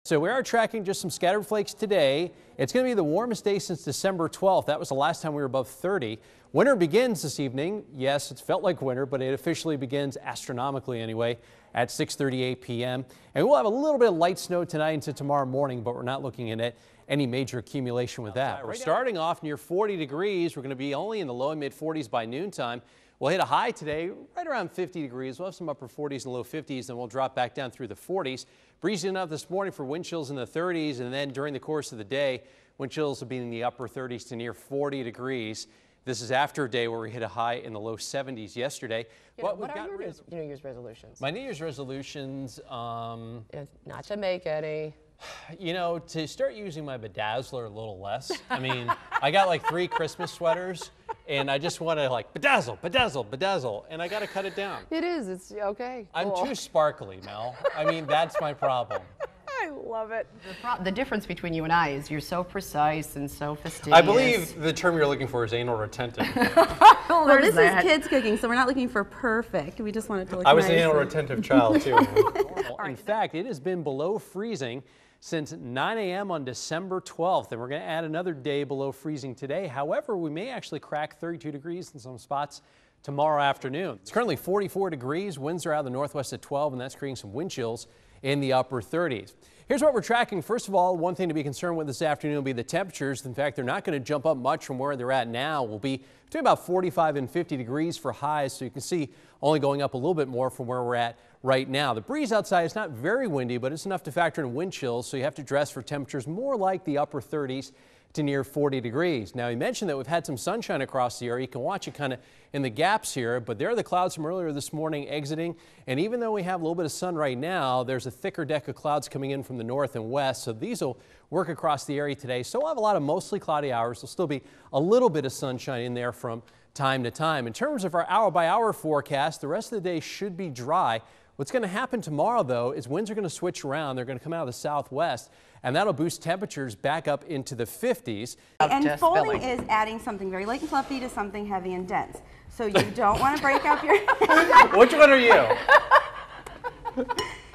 So we are tracking just some scattered flakes today. It's going to be the warmest day since December 12th. That was the last time we were above 30. Winter begins this evening. Yes, it's felt like winter, but it officially begins astronomically anyway at 6:38 p.m. And we'll have a little bit of light snow tonight into tomorrow morning, but we're not looking at any major accumulation with that. We're starting off near 40 degrees. We're going to be only in the low and mid 40s by noontime. We'll hit a high today right around 50 degrees. We'll have some upper 40s and low 50s, then we'll drop back down through the 40s. Breezy enough this morning for wind chills in the 30s, and then during the course of the day, wind chills will be in the upper 30s to near 40 degrees. This is after a day where we hit a high in the low 70s yesterday. What are your New Year's resolutions? My New Year's resolutions, not to make any. You know, to start using my bedazzler a little less. I mean, I got like 3 Christmas sweaters, and I just want to like bedazzle, bedazzle, bedazzle, and I got to cut it down. It's okay. I'm too sparkly, Mel. I mean, that's my problem. I love it. The difference between you and I is you're so precise and so fastidious. I believe the term you're looking for is anal retentive. Well, this is kids cooking, so we're not looking for perfect. We just want it to look nice. I was an anal retentive child, too. In fact, it has been below freezing since 9 a.m. on December 12th, and we're going to add another day below freezing today. However, we may actually crack 32 degrees in some spots tomorrow afternoon. It's currently 44 degrees. Winds are out of the northwest at 12, and that's creating some wind chills in the upper 30s. Here's what we're tracking. First of all, one thing to be concerned with this afternoon will be the temperatures. In fact, they're not going to jump up much from where they're at now. We'll be between about 45 and 50 degrees for highs, so you can see only going up a little bit more from where we're at right now. The breeze outside is not very windy, but it's enough to factor in wind chills, so you have to dress for temperatures more like the upper 30s to near 40 degrees. Now, you mentioned that we've had some sunshine across the area. You can watch it kind of in the gaps here, but there are the clouds from earlier this morning exiting. And even though we have a little bit of sun right now, there's a thicker deck of clouds coming in from the north and west. So these will work across the area today. So we'll have a lot of mostly cloudy hours. There'll still be a little bit of sunshine in there from time to time. In terms of our hour-by-hour forecast, the rest of the day should be dry. What's going to happen tomorrow, though, is winds are going to switch around. They're going to come out of the southwest, and that'll boost temperatures back up into the 50s. And folding is adding something very light and fluffy to something heavy and dense. So you don't want to break up your... Which one are you?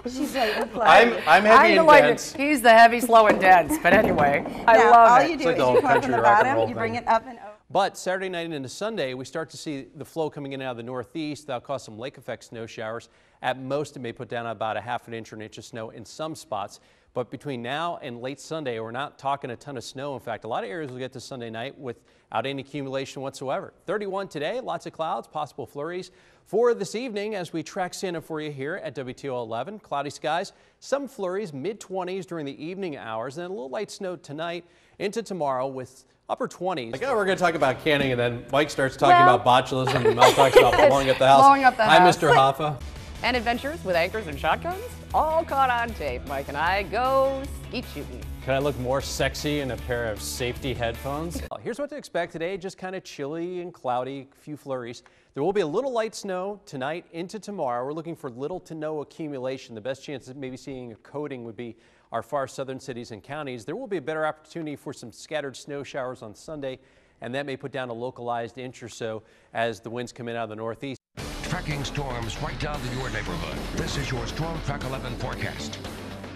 She's light and fluffy. I'm heavy and dense. He's the heavy, slow, and dense. But anyway, I love it. All you do is you come up from the bottom, you bring it up and over. But Saturday night and into Sunday, we start to see the flow coming in out of the northeast. That'll cause some lake effect snow showers. At most, it may put down about a half an inch or an inch of snow in some spots. But between now and late Sunday, we're not talking a ton of snow. In fact, a lot of areas will get to Sunday night without any accumulation whatsoever. 31 today, lots of clouds, possible flurries. For this evening, as we track Santa for you here at WTO 11, cloudy skies, some flurries, mid-20s during the evening hours, and then a little light snow tonight into tomorrow with upper 20s. Like, oh, we're going to talk about canning, and then Mike starts talking about botulism, and Mel talks about blowing up the house. Blowing up the house. Hi, Mr. Hoffa. And adventures with anchors and shotguns, all caught on tape. Mike and I go skeet shooting. Can I look more sexy in a pair of safety headphones? Here's what to expect today. Just kind of chilly and cloudy, a few flurries. There will be a little light snow tonight into tomorrow. We're looking for little to no accumulation. The best chance of maybe seeing a coating would be our far southern cities and counties. There will be a better opportunity for some scattered snow showers on Sunday, and that may put down a localized inch or so as the winds come in out of the northeast. Tracking storms right down to your neighborhood. This is your Storm Track 11 forecast.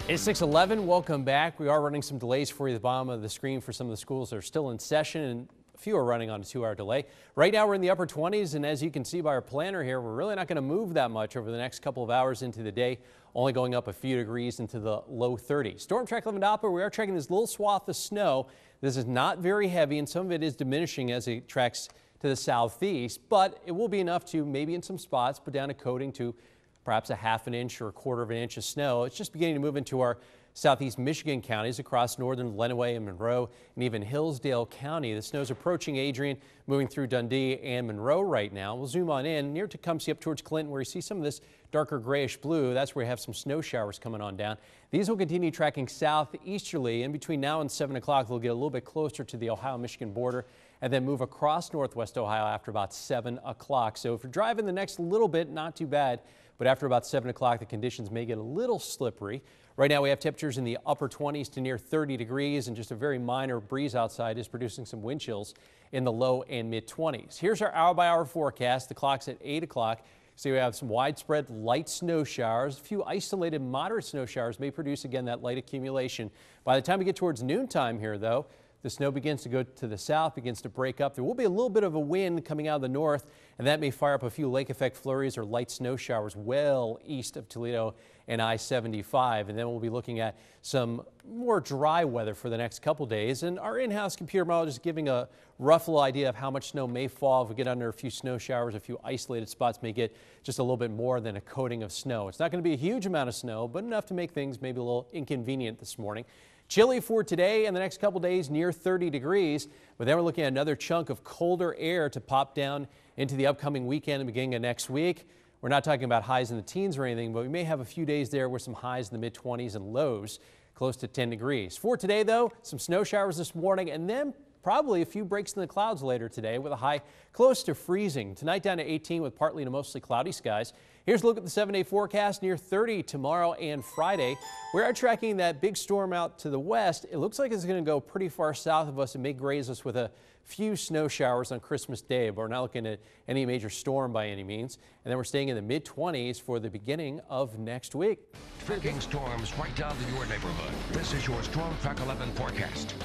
It's 6:11. Welcome back. We are running some delays for you at the bottom of the screen for some of the schools that are still in session, and a few are running on a 2-hour delay. Right now we're in the upper 20s, and as you can see by our planner here, we're really not going to move that much over the next couple of hours into the day, only going up a few degrees into the low 30s. Storm Track 11 Doppler, we are tracking this little swath of snow. This is not very heavy, and some of it is diminishing as it tracks to the southeast, but it will be enough to maybe in some spots put down a coating to perhaps a half an inch or a quarter of an inch of snow. It's just beginning to move into our southeast Michigan counties across northern Lenawee and Monroe and even Hillsdale County. The snow's approaching Adrian, moving through Dundee and Monroe right now. We'll zoom on in near Tecumseh up towards Clinton, where you see some of this darker grayish blue. That's where you have some snow showers coming on down. These will continue tracking southeasterly, and between now and 7 o'clock they'll get a little bit closer to the Ohio-Michigan border and then move across northwest Ohio after about 7 o'clock. So if you're driving the next little bit, not too bad, but after about 7 o'clock the conditions may get a little slippery. Right now we have temperatures in the upper 20s to near 30 degrees, and just a very minor breeze outside is producing some wind chills in the low and mid 20s. Here's our hour-by-hour forecast. The clock's at 8 o'clock. So we have some widespread light snow showers. A few isolated moderate snow showers may produce again that light accumulation. By the time we get towards noontime here, though, the snow begins to go to the south, begins to break up. There will be a little bit of a wind coming out of the north, and that may fire up a few lake effect flurries or light snow showers well east of Toledo and I-75. And then we'll be looking at some more dry weather for the next couple days. And our in-house computer model is giving a rough little idea of how much snow may fall. If we get under a few snow showers, a few isolated spots may get just a little bit more than a coating of snow. It's not going to be a huge amount of snow, but enough to make things maybe a little inconvenient this morning. Chilly for today and the next couple days, near 30 degrees, but then we're looking at another chunk of colder air to pop down into the upcoming weekend and beginning of next week. We're not talking about highs in the teens or anything, but we may have a few days there with some highs in the mid-20s and lows close to 10 degrees. For today, though, some snow showers this morning and then probably a few breaks in the clouds later today with a high close to freezing. Tonight down to 18 with partly to mostly cloudy skies. Here's a look at the 7-day forecast. Near 30 tomorrow and Friday. We are tracking that big storm out to the west. It looks like it's going to go pretty far south of us and may graze us with a few snow showers on Christmas Day, but we're not looking at any major storm by any means. And then we're staying in the mid-20s for the beginning of next week. Tracking storms right down to your neighborhood. This is your Storm Track 11 forecast.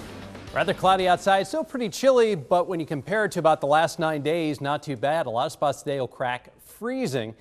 Rather cloudy outside, still pretty chilly, but when you compare it to about the last 9 days, not too bad. A lot of spots today will crack freezing.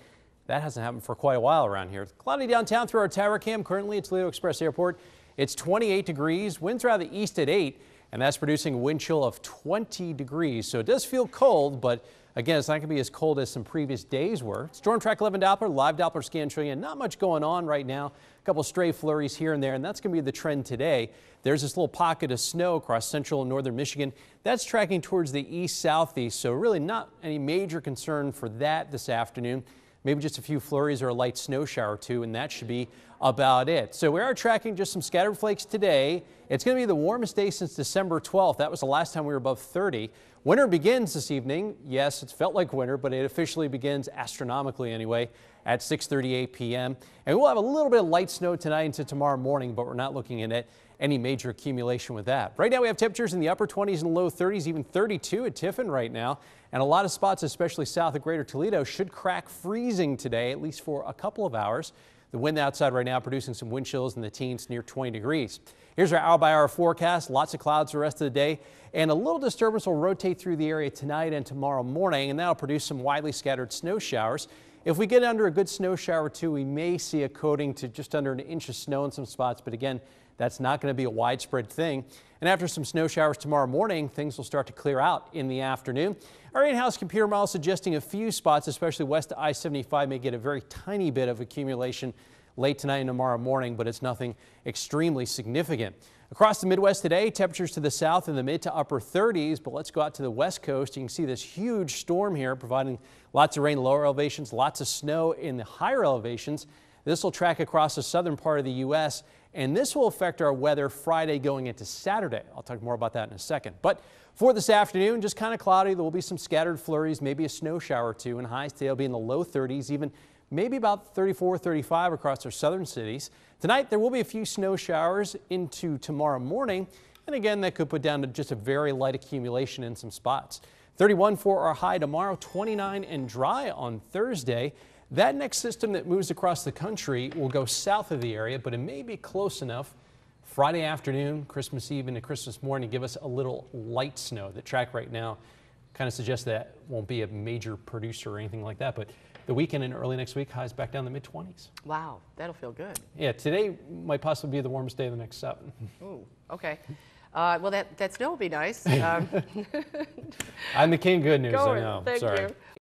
That hasn't happened for quite a while around here. Cloudy downtown through our tower cam. Currently at Toledo Express Airport, it's 28 degrees. Winds are out of the east at 8, and that's producing a wind chill of 20 degrees. So it does feel cold, but again, it's not going to be as cold as some previous days were. Storm Track 11 Doppler, live Doppler scan showing you not much going on right now. A couple stray flurries here and there, and that's going to be the trend today. There's this little pocket of snow across central and northern Michigan. That's tracking towards the east-southeast, so really not any major concern for that this afternoon. Maybe just a few flurries or a light snow shower or two, and that should be about it. So we are tracking just some scattered flakes today. It's going to be the warmest day since December 12th. That was the last time we were above 30. Winter begins this evening. Yes, it's felt like winter, but it officially begins astronomically anyway at 6:38 p.m. And we'll have a little bit of light snow tonight into tomorrow morning, but we're not looking at any major accumulation with that. Right now we have temperatures in the upper 20s and low 30s, even 32 at Tiffin right now. And a lot of spots, especially south of Greater Toledo, should crack freezing today, at least for a couple of hours. The wind outside right now producing some wind chills in the teens near 20 degrees. Here's our hour-by-hour forecast. Lots of clouds the rest of the day, and a little disturbance will rotate through the area tonight and tomorrow morning, and that'll produce some widely scattered snow showers. If we get under a good snow shower or two, we may see a coating to just under an inch of snow in some spots, but again, that's not going to be a widespread thing. And after some snow showers tomorrow morning, things will start to clear out in the afternoon. Our in-house computer model suggesting a few spots, especially west of I-75, may get a very tiny bit of accumulation late tonight and tomorrow morning, but it's nothing extremely significant. Across the Midwest today, temperatures to the south in the mid to upper 30s, but let's go out to the west coast. You can see this huge storm here providing lots of rain in lower elevations, lots of snow in the higher elevations. This will track across the southern part of the U.S., and this will affect our weather Friday going into Saturday. I'll talk more about that in a second. But for this afternoon, just kind of cloudy. There will be some scattered flurries, maybe a snow shower or two, and highs today will be in the low 30s, even maybe about 34, 35 across our southern cities. Tonight, there will be a few snow showers into tomorrow morning, and again, that could put down to just a very light accumulation in some spots. 31 for our high tomorrow, 29 and dry on Thursday. That next system that moves across the country will go south of the area, but it may be close enough Friday afternoon, Christmas Eve into Christmas morning to give us a little light snow. The track right now kind of suggests that won't be a major producer or anything like that, but the weekend and early next week, highs back down the mid-20s. Wow, that'll feel good. Yeah, today might possibly be the warmest day of the next 7. Ooh, okay. Well, that snow will be nice. I'm the king of good news, I know. Thank Sorry. you.